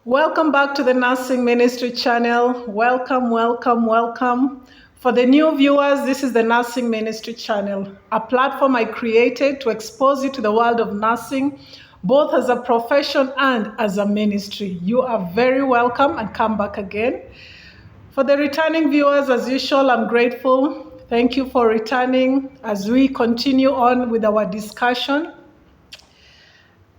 Welcome back to the Nursing Ministry channel. Welcome, welcome, welcome. For the new viewers, this is the Nursing Ministry channel, a platform I created to expose you to the world of nursing, both as a profession and as a ministry. You are very welcome and come back again. For the returning viewers, as usual, I'm grateful. Thank you for returning as we continue on with our discussion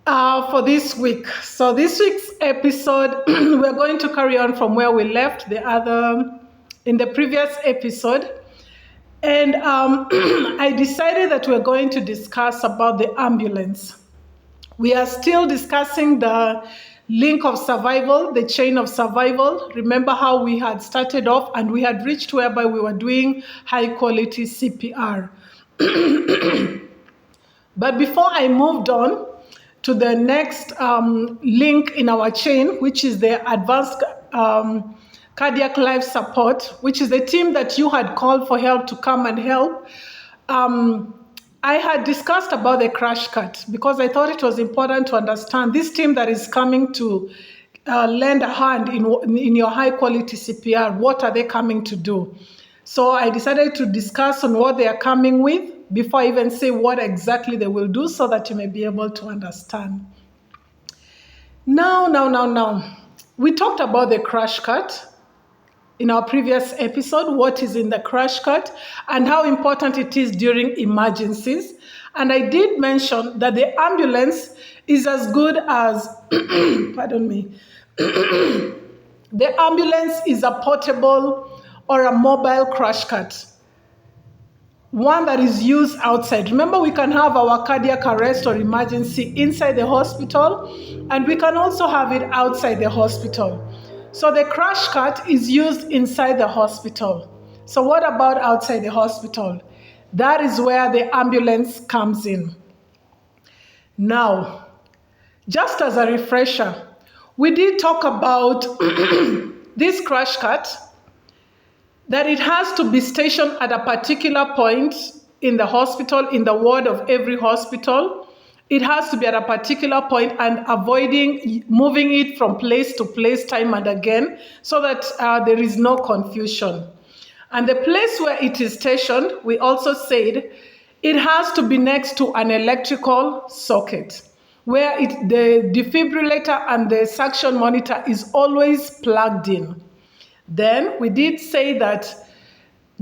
for this week. So this week's episode, we're going to carry on from where we left in the previous episode. And I decided that we're going to discuss about the ambulance. We are still discussing the link of survival, the chain of survival. Remember how we had started off and we had reached whereby we were doing high quality CPR. But before I moved on to the next link in our chain, which is the advanced cardiac life support, which is the team that you had called for help to come and help. I had discussed about the crash cart because I thought it was important to understand this team that is coming to lend a hand in your high quality CPR. What are they coming to do? So I decided to discuss on what they are coming with before I even say what exactly they will do so that you may be able to understand. Now. We talked about the crash cart in our previous episode, what is in the crash cart and how important it is during emergencies. And I did mention that the ambulance is as good as, pardon me, the ambulance is a portable or a mobile crash cart, one that is used outside. Remember, we can have our cardiac arrest or emergency inside the hospital, and we can also have it outside the hospital. So the crash cart is used inside the hospital. So what about outside the hospital? That is where the ambulance comes in. Now, just as a refresher, we did talk about this crash cart, that it has to be stationed at a particular point in the hospital, in the ward of every hospital. It has to be at a particular point and avoiding moving it from place to place time and again so that there is no confusion. And the place where it is stationed, we also said, it has to be next to an electrical socket where the defibrillator and the suction monitor is always plugged in. Then we did say that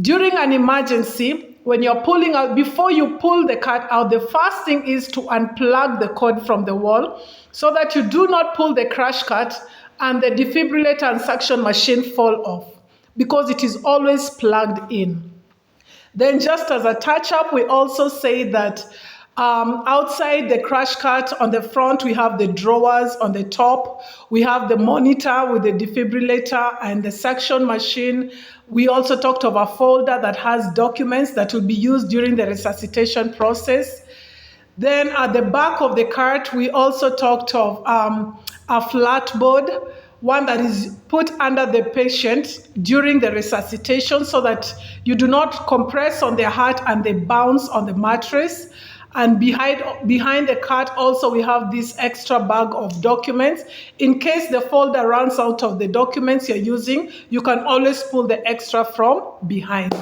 during an emergency, when you're pulling out, before you pull the cart out, the first thing is to unplug the cord from the wall so that you do not pull the crash cart and the defibrillator and suction machine fall off because it is always plugged in. Then just as a touch-up, we also say that outside the crash cart on the front, we have the drawers. On the top, we have the monitor with the defibrillator and the suction machine. We also talked of a folder that has documents that will be used during the resuscitation process. Then at the back of the cart, we also talked of a flat board, one that is put under the patient during the resuscitation so that you do not compress on their heart and they bounce on the mattress. And behind the cart also we have this extra bag of documents. In case the folder runs out of the documents you're using, you can always pull the extra from behind.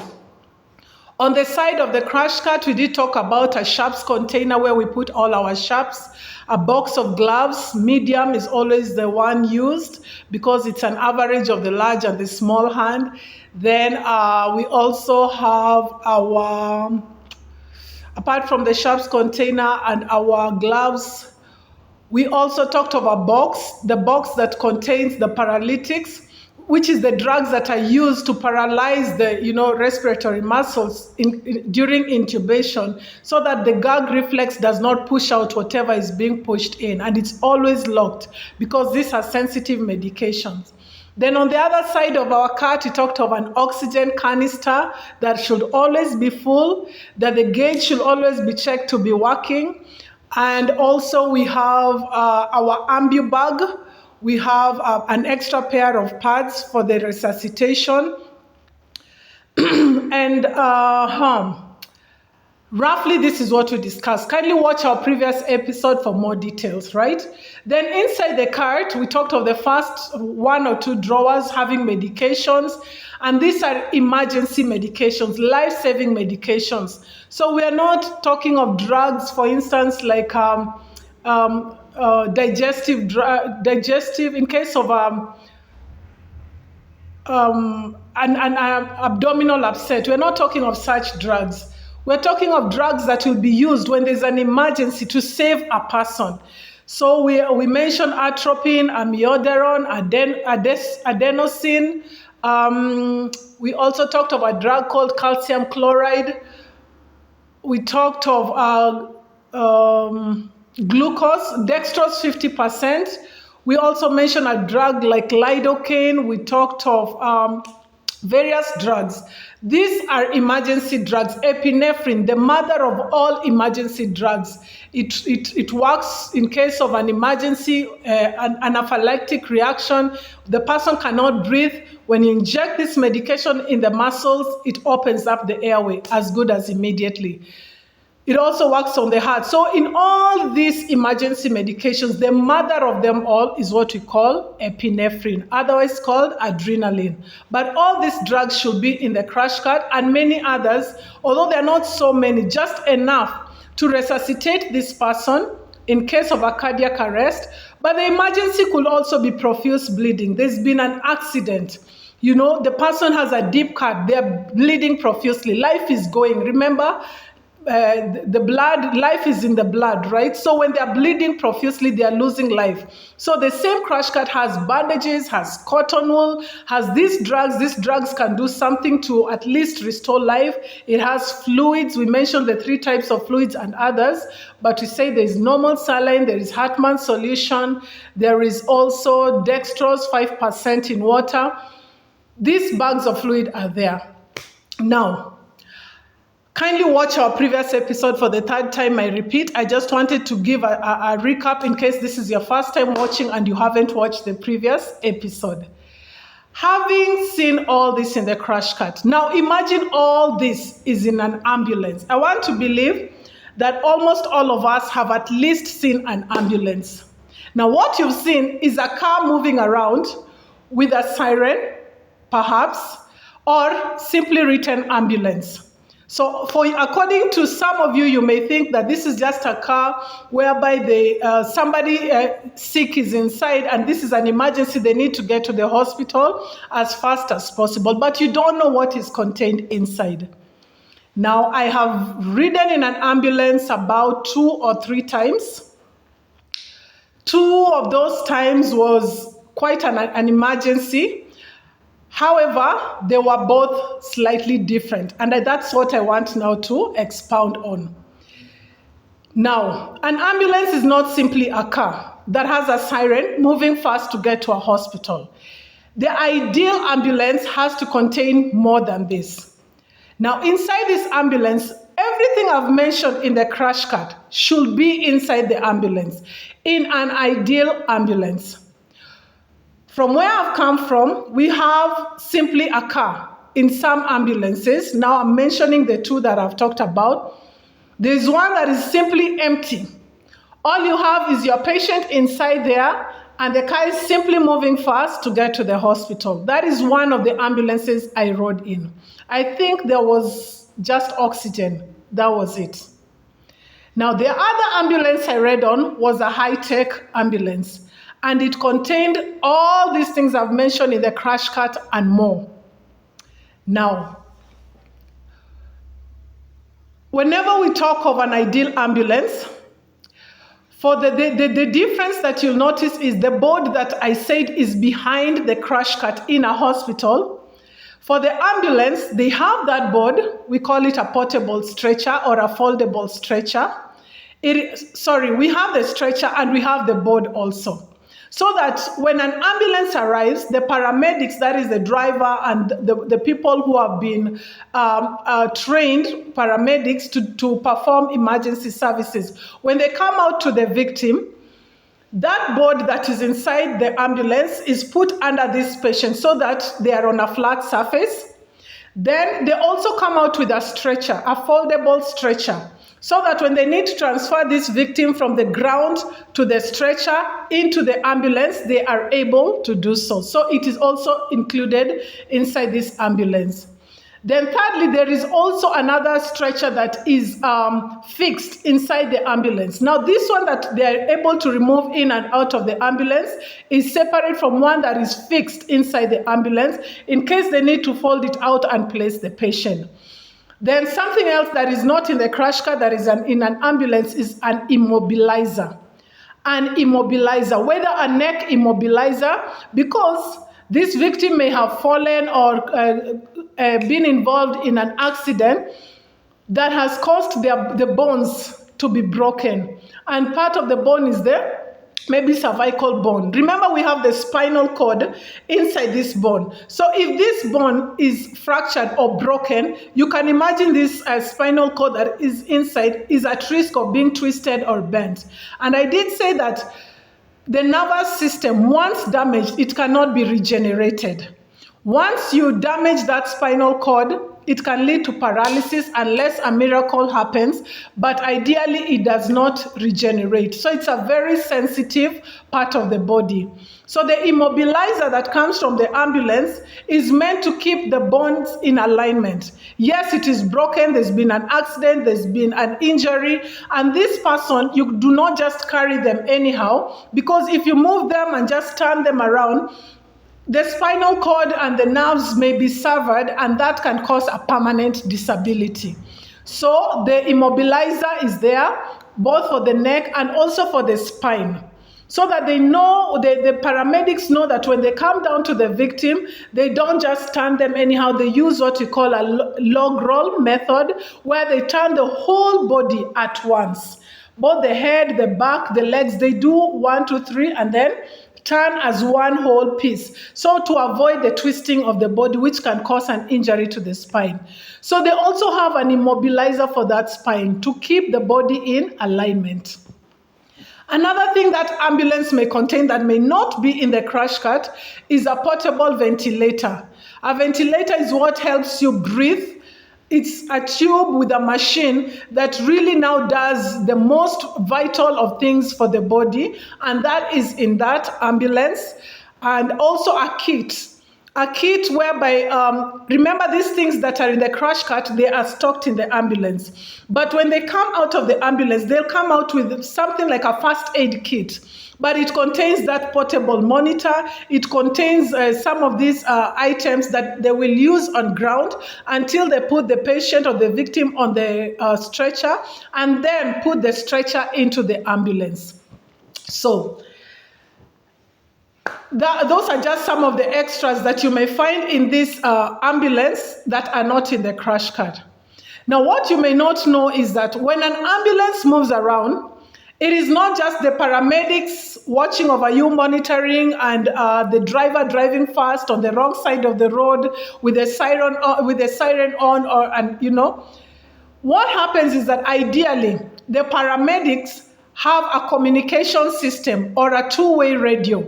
On the side of the crash cart, we did talk about a sharps container where we put all our sharps, a box of gloves. Medium is always the one used because it's an average of the large and the small hand. Then we also have our, apart from the sharps container and our gloves, we also talked of a box, the box that contains the paralytics, which is the drugs that are used to paralyze the respiratory muscles during intubation so that the gag reflex does not push out whatever is being pushed in. And it's always locked because these are sensitive medications. Then on the other side of our cart, we talked of an oxygen canister that should always be full, that the gauge should always be checked to be working. And also we have our ambu bag. We have an extra pair of pads for the resuscitation. And Roughly, this is what we discussed. Kindly watch our previous episode for more details, right? Then inside the cart, we talked of the first 1 or 2 drawers having medications, and these are emergency medications, life-saving medications. So we are not talking of drugs, for instance, like digestive, in case of an abdominal upset. We're not talking of such drugs. We're talking of drugs that will be used when there's an emergency to save a person. So we mentioned atropine, amiodarone, adenosine. We also talked of a drug called calcium chloride. We talked of glucose, dextrose 50%. We also mentioned a drug like lidocaine. We talked of various drugs. These are emergency drugs. Epinephrine, the mother of all emergency drugs. It works in case of an emergency, an anaphylactic reaction. The person cannot breathe. When you inject this medication in the muscles, it opens up the airway as good as immediately. It also works on the heart. So in all these emergency medications, the mother of them all is what we call epinephrine, otherwise called adrenaline. But all these drugs should be in the crash cart, and many others, although there are not so many, just enough to resuscitate this person in case of a cardiac arrest. But the emergency could also be profuse bleeding. There's been an accident. You know, the person has a deep cut. They're bleeding profusely. Life is going. Remember, the blood, life is in the blood, right? So when they are bleeding profusely, they are losing life. So the same crash cart has bandages, has cotton wool, has these drugs. These drugs can do something to at least restore life. It has fluids. We mentioned the 3 types of fluids and others, but we say there is normal saline, there is Hartmann solution, there is also dextrose 5% in water. These bags of fluid are there. Now, kindly watch our previous episode for the 3rd time. I repeat, I just wanted to give a recap in case this is your first time watching and you haven't watched the previous episode. Having seen all this in the crash cart, now imagine all this is in an ambulance. I want to believe that almost all of us have at least seen an ambulance. Now what you've seen is a car moving around with a siren, perhaps, or simply written ambulance. So according to some of you, you may think that this is just a car whereby somebody sick is inside and this is an emergency. They need to get to the hospital as fast as possible, but you don't know what is contained inside. Now, I have ridden in an ambulance about 2 or 3 times. 2 of those times was quite an emergency. However, they were both slightly different, and that's what I want now to expound on. Now, an ambulance is not simply a car that has a siren moving fast to get to a hospital. The ideal ambulance has to contain more than this. Now, inside this ambulance, everything I've mentioned in the crash cart should be inside the ambulance, in an ideal ambulance. From where I've come from, we have simply a car in some ambulances. Now I'm mentioning the 2 that I've talked about. There's one that is simply empty. All you have is your patient inside there, and the car is simply moving fast to get to the hospital. That is one of the ambulances I rode in. I think there was just oxygen. That was it. Now, the other ambulance I read on was a high-tech ambulance, and it contained all these things I've mentioned in the crash cart and more. Now, whenever we talk of an ideal ambulance, for the difference that you'll notice is the board that I said is behind the crash cart in a hospital. For the ambulance, they have that board. We call it a portable stretcher or a foldable stretcher. We have the stretcher and we have the board also. So that when an ambulance arrives, the paramedics, that is the driver and the people who have been trained, paramedics, to perform emergency services, when they come out to the victim, that board that is inside the ambulance is put under this patient so that they are on a flat surface. Then they also come out with a stretcher, a foldable stretcher, so that when they need to transfer this victim from the ground to the stretcher into the ambulance, they are able to do so. So it is also included inside this ambulance. Then thirdly, there is also another stretcher that is fixed inside the ambulance. Now this one that they are able to remove in and out of the ambulance is separate from one that is fixed inside the ambulance in case they need to fold it out and place the patient. Then something else that is not in the crash cart that is in an ambulance is an immobilizer. An immobilizer, whether a neck immobilizer, because this victim may have fallen or been involved in an accident that has caused the bones to be broken. And part of the bone is there, maybe cervical bone. Remember, we have the spinal cord inside this bone. So if this bone is fractured or broken, you can imagine this spinal cord that is inside is at risk of being twisted or bent. And I did say that the nervous system, once damaged, it cannot be regenerated. Once you damage that spinal cord, it can lead to paralysis unless a miracle happens, but ideally it does not regenerate. So it's a very sensitive part of the body. So the immobilizer that comes from the ambulance is meant to keep the bones in alignment. Yes, it is broken, there's been an accident, there's been an injury, and this person, you do not just carry them anyhow, because if you move them and just turn them around, the spinal cord and the nerves may be severed, and that can cause a permanent disability. So the immobilizer is there, both for the neck and also for the spine, so that they know, the paramedics know that when they come down to the victim, they don't just turn them anyhow. They use what we call a log roll method, where they turn the whole body at once. Both the head, the back, the legs, they do 1, 2, 3, and then turn as one whole piece, so to avoid the twisting of the body, which can cause an injury to the spine. So they also have an immobilizer for that spine to keep the body in alignment. Another thing that ambulance may contain that may not be in the crash cart is a portable ventilator. A ventilator is what helps you breathe. It's a tube with a machine that really now does the most vital of things for the body, and that is in that ambulance. And also a kit whereby, remember these things that are in the crash cart, they are stocked in the ambulance. But when they come out of the ambulance, they'll come out with something like a first aid kit. But it contains that portable monitor. It contains some of these items that they will use on ground until they put the patient or the victim on the stretcher, and then put the stretcher into the ambulance. So those are just some of the extras that you may find in this ambulance that are not in the crash cart. Now, what you may not know is that when an ambulance moves around, it is not just the paramedics watching over you, monitoring, and the driver driving fast on the wrong side of the road with a siren on, and you know. What happens is that ideally, the paramedics have a communication system or a two-way radio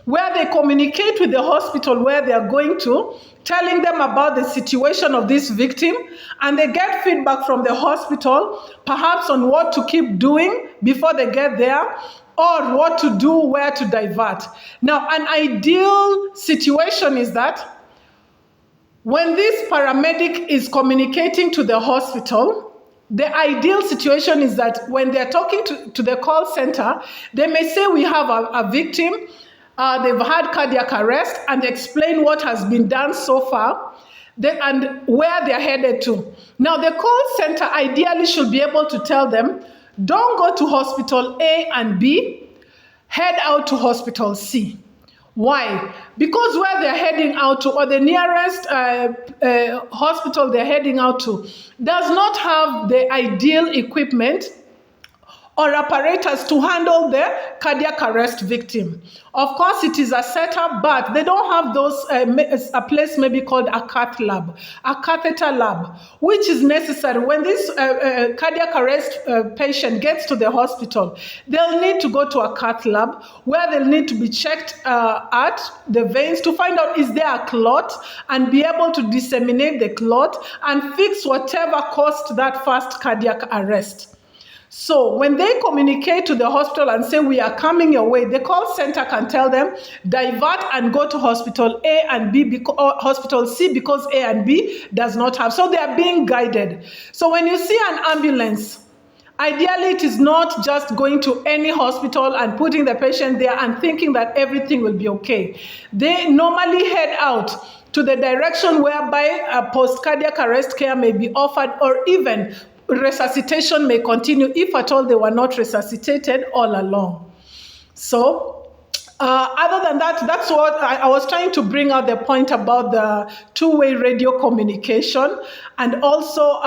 where they communicate with the hospital where they are going to, telling them about the situation of this victim, and they get feedback from the hospital, perhaps on what to keep doing before they get there, or what to do, where to divert. Now, an ideal situation is that when this paramedic is communicating to the hospital, the ideal situation is that when they're talking to the call center, they may say, we have a victim, they've had cardiac arrest, and explain what has been done so far and where they're headed to. Now, the call center ideally should be able to tell them, don't go to hospital A and B, head out to hospital C. Why? Because where they're heading out to, or the nearest hospital they're heading out to, does not have the ideal equipment or apparatus to handle the cardiac arrest victim. Of course, it is a setup, but they don't have those, a place maybe called a cath lab, a catheter lab, which is necessary. When this cardiac arrest patient gets to the hospital, they'll need to go to a cath lab where they'll need to be checked at the veins to find out is there a clot, and be able to disseminate the clot and fix whatever caused that first cardiac arrest. So when they communicate to the hospital and say, we are coming your way, the call center can tell them, divert and go to hospital A and B, or hospital C, because A and B does not have. So they are being guided. So when you see an ambulance, ideally it is not just going to any hospital and putting the patient there and thinking that everything will be okay. They normally head out to the direction whereby a post-cardiac arrest care may be offered, or even resuscitation may continue if at all they were not resuscitated all along. So other than that, that's what I was trying to bring out, the point about the two-way radio communication, and also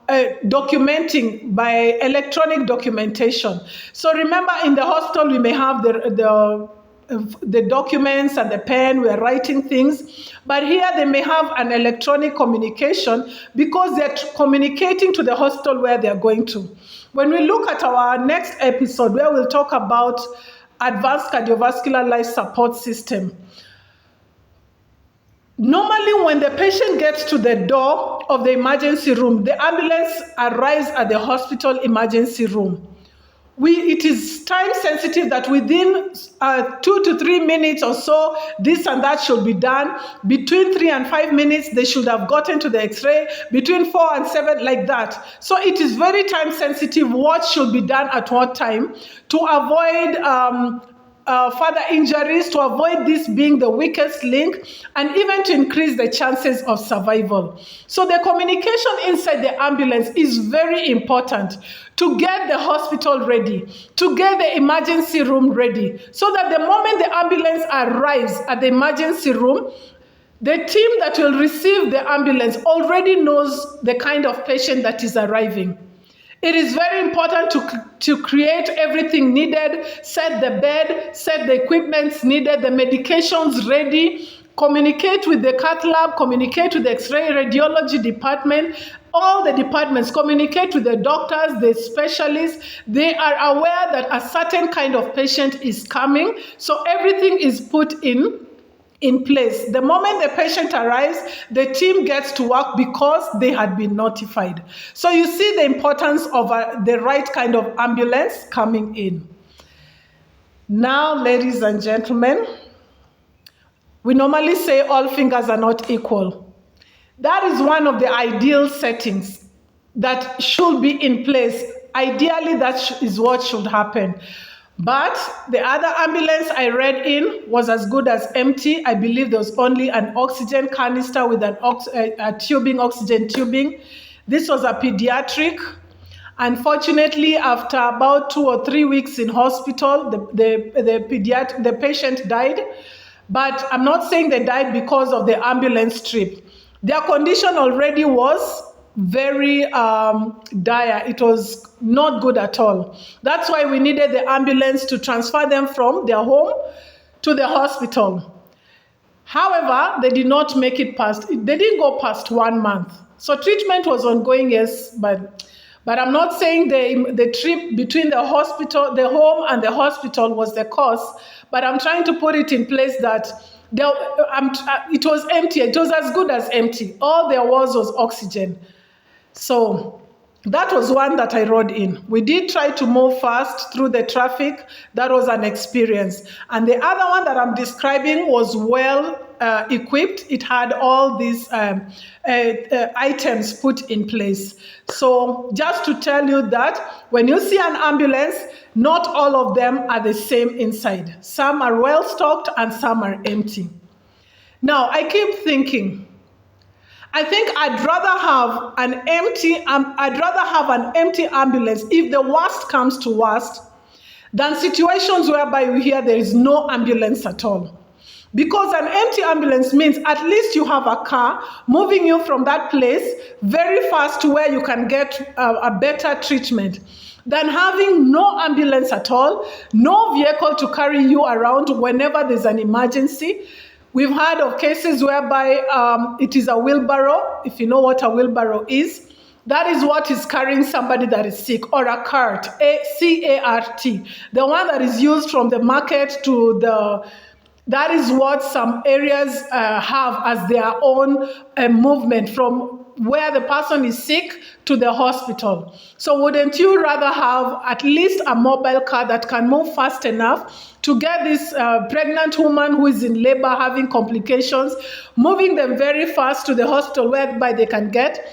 documenting by electronic documentation. So remember, in the hospital we may have the documents and the pen, we're writing things, but here they may have an electronic communication because they're communicating to the hospital where they're going to. When we look at our next episode, where we'll talk about advanced cardiovascular life support system, normally when the patient gets to the door of the emergency room, the ambulance arrives at the hospital emergency room. It is time sensitive that within 2 to 3 minutes or so, this and that should be done. Between 3 and 5 minutes, they should have gotten to the X-ray. Between 4 and 7, like that. So it is very time sensitive what should be done at what time to avoid further injuries, to avoid this being the weakest link, and even to increase the chances of survival. So the communication inside the ambulance is very important to get the hospital ready, to get the emergency room ready, so that the moment the ambulance arrives at the emergency room, the team that will receive the ambulance already knows the kind of patient that is arriving. It is very important to create everything needed, set the bed, set the equipment needed, the medications ready, communicate with the cath lab, communicate with the X-ray radiology department, all the departments, communicate with the doctors, the specialists. They are aware that a certain kind of patient is coming, so everything is put in place. The moment the patient arrives, the team gets to work because they had been notified. So you see the importance of the right kind of ambulance coming in. Now, ladies and gentlemen, we normally say all fingers are not equal. That is one of the ideal settings that should be in place. Ideally, that is what should happen. But the other ambulance I read in was as good as empty. I believe there was only an oxygen canister with an oxygen tubing. This was a pediatric. Unfortunately, after about 2 or 3 weeks in hospital, the patient died. But I'm not saying they died because of the ambulance trip. Their condition already was very dire. It was not good at all. That's why we needed the ambulance to transfer them from their home to the hospital. However, they did not make it past, they didn't go past 1 month. So treatment was ongoing, yes, but I'm not saying the trip between the hospital, the home and the hospital was the cause, but I'm trying to put it in place that it was empty. It was as good as empty. All there was oxygen. So that was one that I rode in. We did try to move fast through the traffic. That was an experience. And the other one that I'm describing was well equipped. It had all these items put in place. So just to tell you that when you see an ambulance, not all of them are the same inside. Some are well stocked and some are empty. Now, I keep thinking, I think I'd rather have an empty ambulance if the worst comes to worst than situations whereby we hear there is no ambulance at all. Because an empty ambulance means at least you have a car moving you from that place very fast to where you can get a better treatment. than having no ambulance at all, no vehicle to carry you around whenever there's an emergency. We've heard of cases whereby it is a wheelbarrow, if you know what a wheelbarrow is. That is what is carrying somebody that is sick, or a cart, C-A-R-T, the one that is used from the market to that is what some areas have as their own movement from where the person is sick to the hospital. So wouldn't you rather have at least a mobile car that can move fast enough to get this pregnant woman who is in labor having complications, moving them very fast to the hospital whereby they can get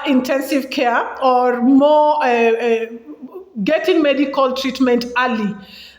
intensive care or more getting medical treatment early,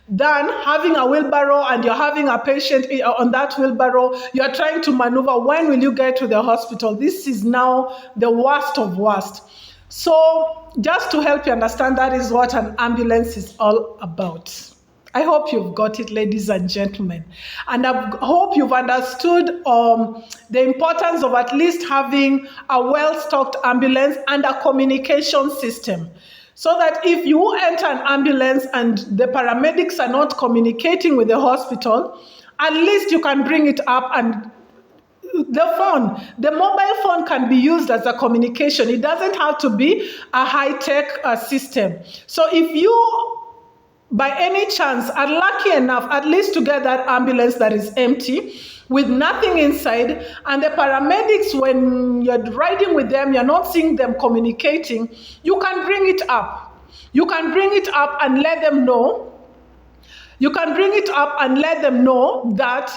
than having a wheelbarrow and you're having a patient on that wheelbarrow, you're trying to maneuver, when will you get to the hospital? This is now the worst of worst. So just to help you understand, that is what an ambulance is all about. I hope you've got it, ladies and gentlemen. And I hope you've understood the importance of at least having a well-stocked ambulance and a communication system. So that if you enter an ambulance and the paramedics are not communicating with the hospital, at least you can bring it up, and the mobile phone can be used as a communication. It doesn't have to be a high-tech system. So if you, by any chance, are lucky enough at least to get that ambulance that is empty, with nothing inside, and the paramedics, when you're riding with them, you're not seeing them communicating, you can bring it up. You can bring it up and let them know. You can bring it up and let them know that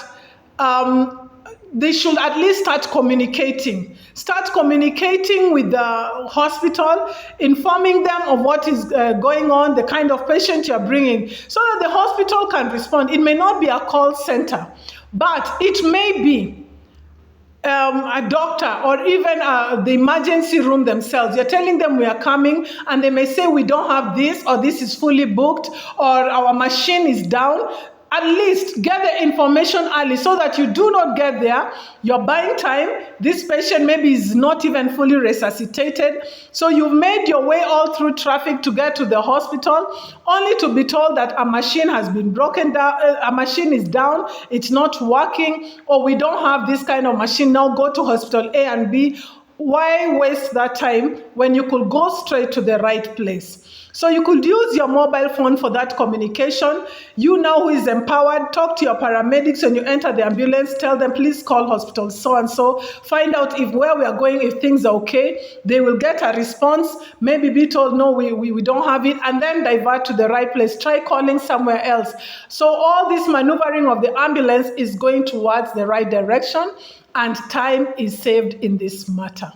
they should at least start communicating. Start communicating with the hospital, informing them of what is going on, the kind of patient you're bringing, so that the hospital can respond. It may not be a call center, but it may be a doctor or even the emergency room themselves. You're telling them we are coming, and they may say we don't have this, or this is fully booked, or our machine is down. At least get the information early so that you do not get there. You're buying time. This patient maybe is not even fully resuscitated. So you've made your way all through traffic to get to the hospital, only to be told that a machine has been broken down, a machine is down, it's not working, or we don't have this kind of machine. Now go to hospital A and B. Why waste that time when you could go straight to the right place? So you could use your mobile phone for that communication. You now who is empowered, talk to your paramedics when you enter the ambulance, tell them, please call hospital so-and-so, find out if where we are going, if things are okay. They will get a response, maybe be told, no, we don't have it, and then divert to the right place. Try calling somewhere else. So all this maneuvering of the ambulance is going towards the right direction, and time is saved in this matter.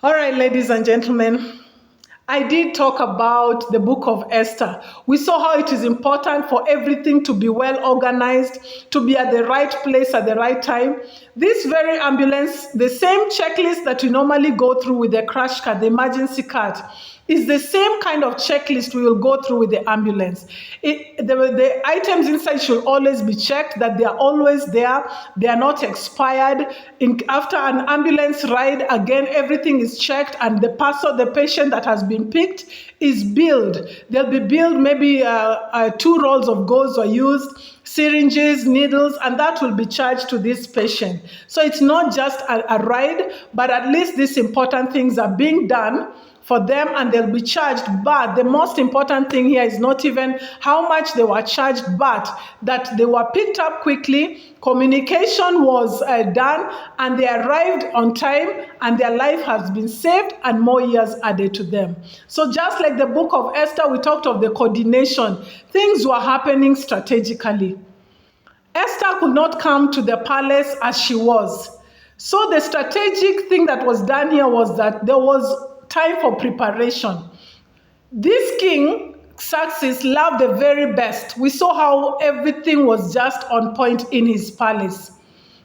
All right, ladies and gentlemen, I did talk about the book of Esther. We saw how it is important for everything to be well organized, to be at the right place at the right time. This very ambulance, the same checklist that we normally go through with the crash cart, the emergency cart, is the same kind of checklist we will go through with the ambulance. The items inside should always be checked, that they are always there, they are not expired. After an ambulance ride, again, everything is checked, and the patient that has been picked is billed. They'll be billed, maybe 2 rolls of gauze were used, syringes, needles, and that will be charged to this patient. So it's not just a ride, but at least these important things are being done for them, and they'll be charged. But the most important thing here is not even how much they were charged, but that they were picked up quickly, communication was done, and they arrived on time, and their life has been saved, and more years added to them. So just like the book of Esther, we talked of the coordination. Things were happening strategically. Esther could not come to the palace as she was. So the strategic thing that was done here was that there was time for preparation. This king, Xerxes, loved the very best. We saw how everything was just on point in his palace.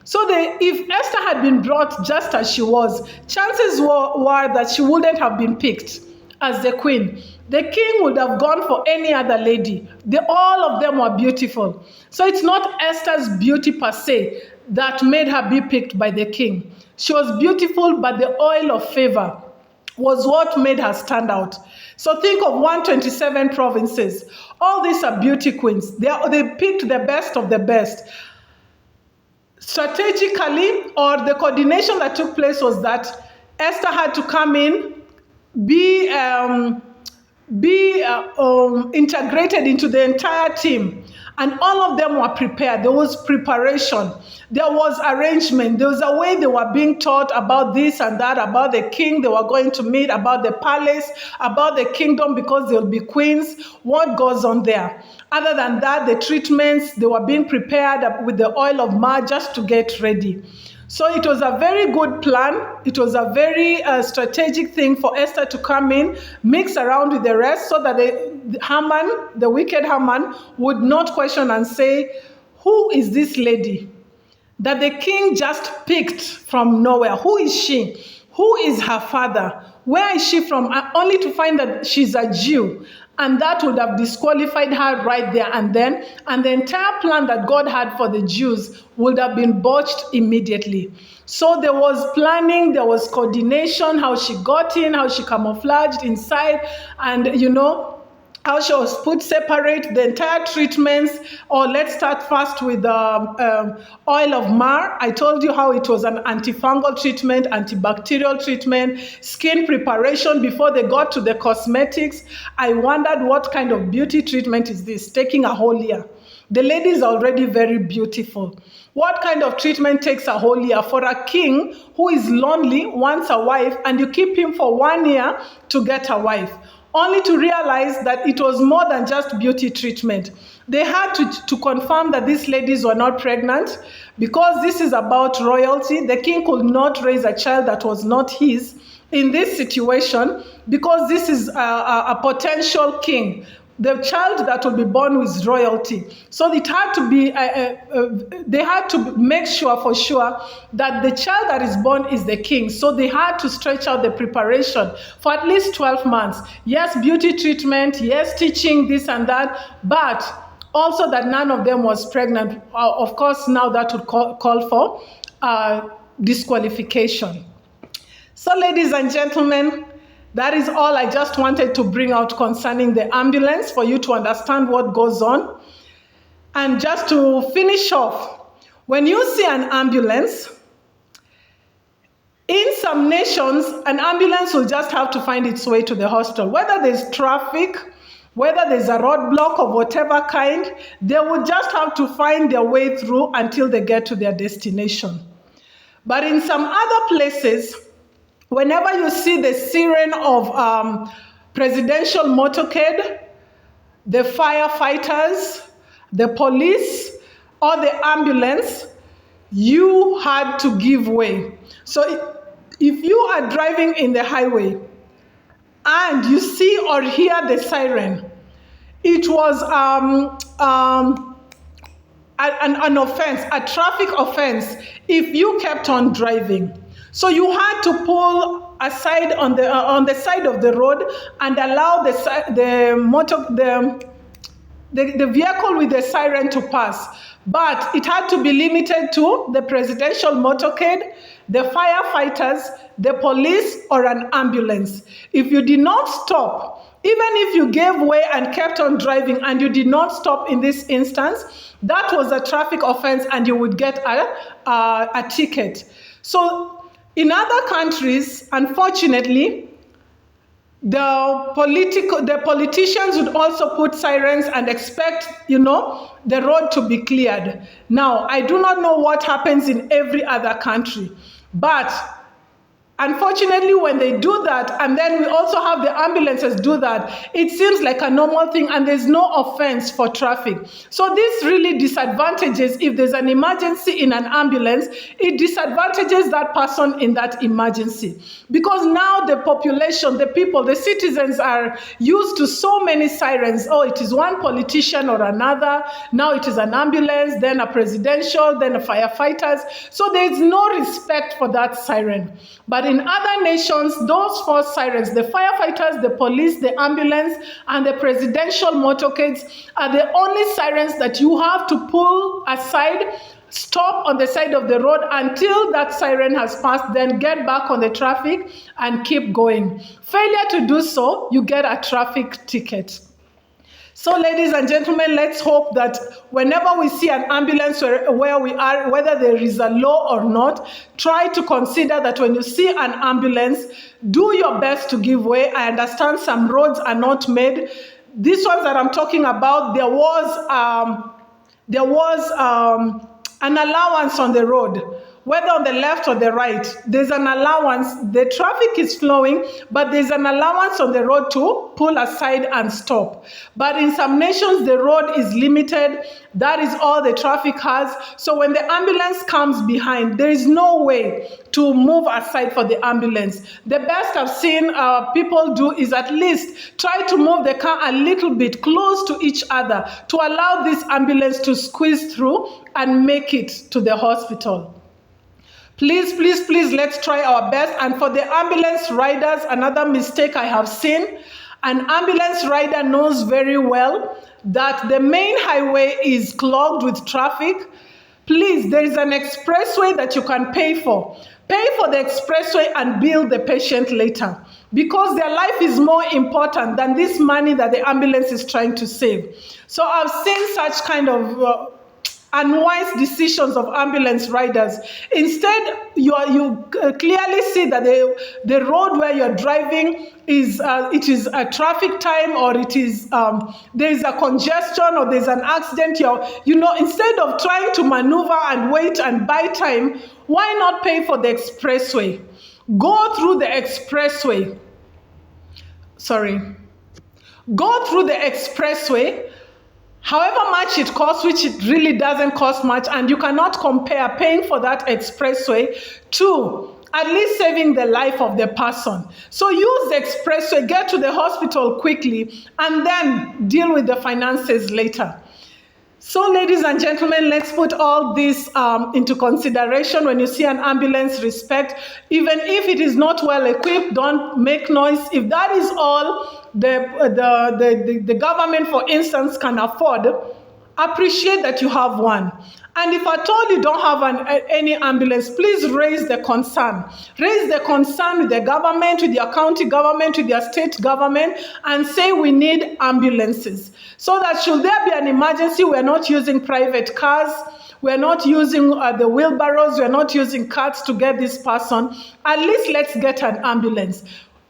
So if Esther had been brought just as she was, chances were that she wouldn't have been picked as the queen. The king would have gone for any other lady. All of them were beautiful. So it's not Esther's beauty per se that made her be picked by the king. She was beautiful, but the oil of favor was what made her stand out. So think of 127 provinces. All these are beauty queens. They picked the best of the best. Strategically, or the coordination that took place was that Esther had to come in, be integrated into the entire team. And all of them were prepared. There was preparation. There was arrangement. There was a way they were being taught about this and that, about the king they were going to meet, about the palace, about the kingdom, because they'll be queens, what goes on there. Other than that, the treatments, they were being prepared with the oil of myrrh just to get ready. So it was a very good plan. It was a very strategic thing for Esther to come in, mix around with the rest, so that the wicked Haman, would not question and say, who is this lady that the king just picked from nowhere? Who is she? Who is her father? Where is she from? Only to find that she's a Jew. And that would have disqualified her right there and then. And the entire plan that God had for the Jews would have been botched immediately. So there was planning, there was coordination, how she got in, how she camouflaged inside, and how she was put separate, the entire treatments. Or let's start first with oil of myrrh. I told you how it was an antifungal treatment, antibacterial treatment, skin preparation before they got to the cosmetics. I wondered, what kind of beauty treatment is this? Taking a whole year. The lady is already very beautiful. What kind of treatment takes a whole year for a king who is lonely, wants a wife, and you keep him for 1 year to get a wife? Only to realize that it was more than just beauty treatment. They had to confirm that these ladies were not pregnant, because this is about royalty. The king could not raise a child that was not his in this situation, because this is a potential king. The child that will be born with royalty. So it had to be, they had to make sure for sure that the child that is born is the king. So they had to stretch out the preparation for at least 12 months. Yes, beauty treatment, yes, teaching this and that, but also that none of them was pregnant. Of course, now that would call for disqualification. So ladies and gentlemen, that is all I just wanted to bring out concerning the ambulance, for you to understand what goes on. And just to finish off, when you see an ambulance, in some nations, an ambulance will just have to find its way to the hospital. Whether there's traffic, whether there's a roadblock of whatever kind, they will just have to find their way through until they get to their destination. But in some other places, whenever you see the siren of presidential motorcade, the firefighters, the police, or the ambulance, you had to give way. So if you are driving in the highway and you see or hear the siren, it was an offense, a traffic offense, if you kept on driving. So you had to pull aside on the side of the road and allow the vehicle with the siren to pass. But it had to be limited to the presidential motorcade, the firefighters, the police, or an ambulance. If you did not stop, even if you gave way and kept on driving and you did not stop in this instance, that was a traffic offense and you would get a ticket. So in other countries, unfortunately, the politicians would also put sirens and expect, the road to be cleared. Now, I do not know what happens in every other country, but unfortunately, when they do that, and then we also have the ambulances do that, it seems like a normal thing and there's no offense for traffic. So this really disadvantages, if there's an emergency in an ambulance, it disadvantages that person in that emergency. Because now the population, the people, the citizens are used to so many sirens. Oh, it is one politician or another. Now it is an ambulance, then a presidential, then a firefighters. So there's no respect for that siren. But in other nations, those four sirens, the firefighters, the police, the ambulance, and the presidential motorcades, are the only sirens that you have to pull aside, stop on the side of the road until that siren has passed, then get back on the traffic and keep going. Failure to do so, you get a traffic ticket. So ladies and gentlemen, let's hope that whenever we see an ambulance where we are, whether there is a law or not, try to consider that when you see an ambulance, do your best to give way. I understand some roads are not made. These ones that I'm talking about, there was an allowance on the road, whether on the left or the right. There's an allowance. The traffic is flowing, but there's an allowance on the road to pull aside and stop. But in some nations, the road is limited. That is all the traffic has. So when the ambulance comes behind, there is no way to move aside for the ambulance. The best I've seen people do is at least try to move the car a little bit close to each other to allow this ambulance to squeeze through and make it to the hospital. Please, please, please, let's try our best. And for the ambulance riders, another mistake I have seen, an ambulance rider knows very well that the main highway is clogged with traffic. Please, there is an expressway that you can pay for. Pay for the expressway and bill the patient later, because their life is more important than this money that the ambulance is trying to save. So I've seen such kind of unwise decisions of ambulance riders. Instead, you clearly see that the road where you're driving is it is a traffic time, or it is there is a congestion, or there's an accident. Instead of trying to maneuver and wait and buy time, why not pay for the expressway? Go through the expressway. Go through the expressway. However much it costs, which it really doesn't cost much, and you cannot compare paying for that expressway to at least saving the life of the person. So use the expressway, get to the hospital quickly, and then deal with the finances later. So ladies and gentlemen, let's put all this into consideration. When you see an ambulance, respect. Even if it is not well equipped, don't make noise. If that is all the government, for instance, can afford, appreciate that you have one. And if at all you don't have any ambulance, please raise the concern. Raise the concern with the government, with your county government, with your state government, and say we need ambulances. So that should there be an emergency, we're not using private cars, we're not using the wheelbarrows, we're not using carts to get this person. At least let's get an ambulance.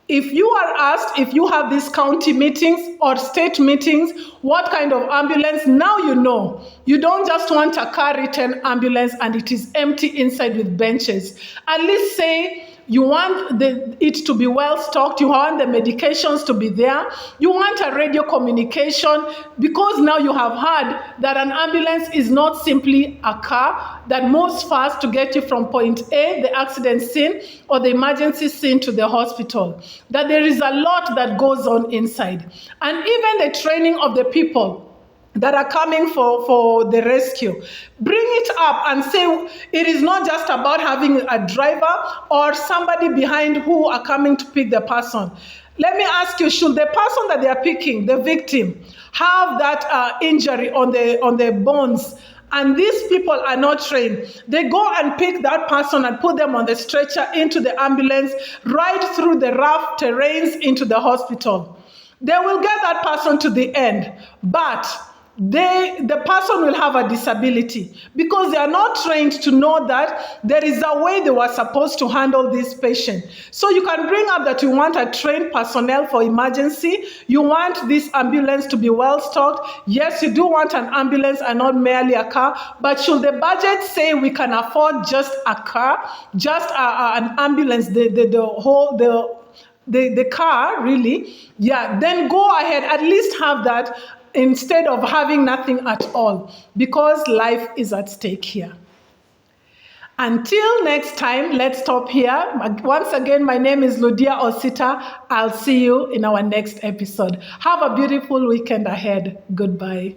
If you are asked, if you have these county meetings or state meetings, what kind of ambulance, now you know. You don't just want a car-ridden ambulance and it is empty inside with benches. At least say you want it to be well stocked, you want the medications to be there, you want a radio communication, because now you have heard that an ambulance is not simply a car that moves fast to get you from point A, the accident scene, or the emergency scene, to the hospital. That there is a lot that goes on inside. And even the training of the people that are coming for the rescue. Bring it up and say it is not just about having a driver or somebody behind who are coming to pick the person. Let me ask you, should the person that they are picking, the victim, have that injury on the bones, and these people are not trained? They go and pick that person and put them on the stretcher into the ambulance, right through the rough terrains into the hospital. They will get that person to the end, but the person will have a disability because they are not trained to know that there is a way they were supposed to handle this patient. So you can bring up that you want a trained personnel for emergency. You want this ambulance to be well stocked. Yes, you do want an ambulance and not merely a car. But should the budget say we can afford just a car, just an ambulance, the car, really? Yeah, then go ahead, at least have that, instead of having nothing at all, because life is at stake here. Until next time, let's stop here. Once again, my name is Ludia Osita. I'll see you in our next episode. Have a beautiful weekend ahead. Goodbye.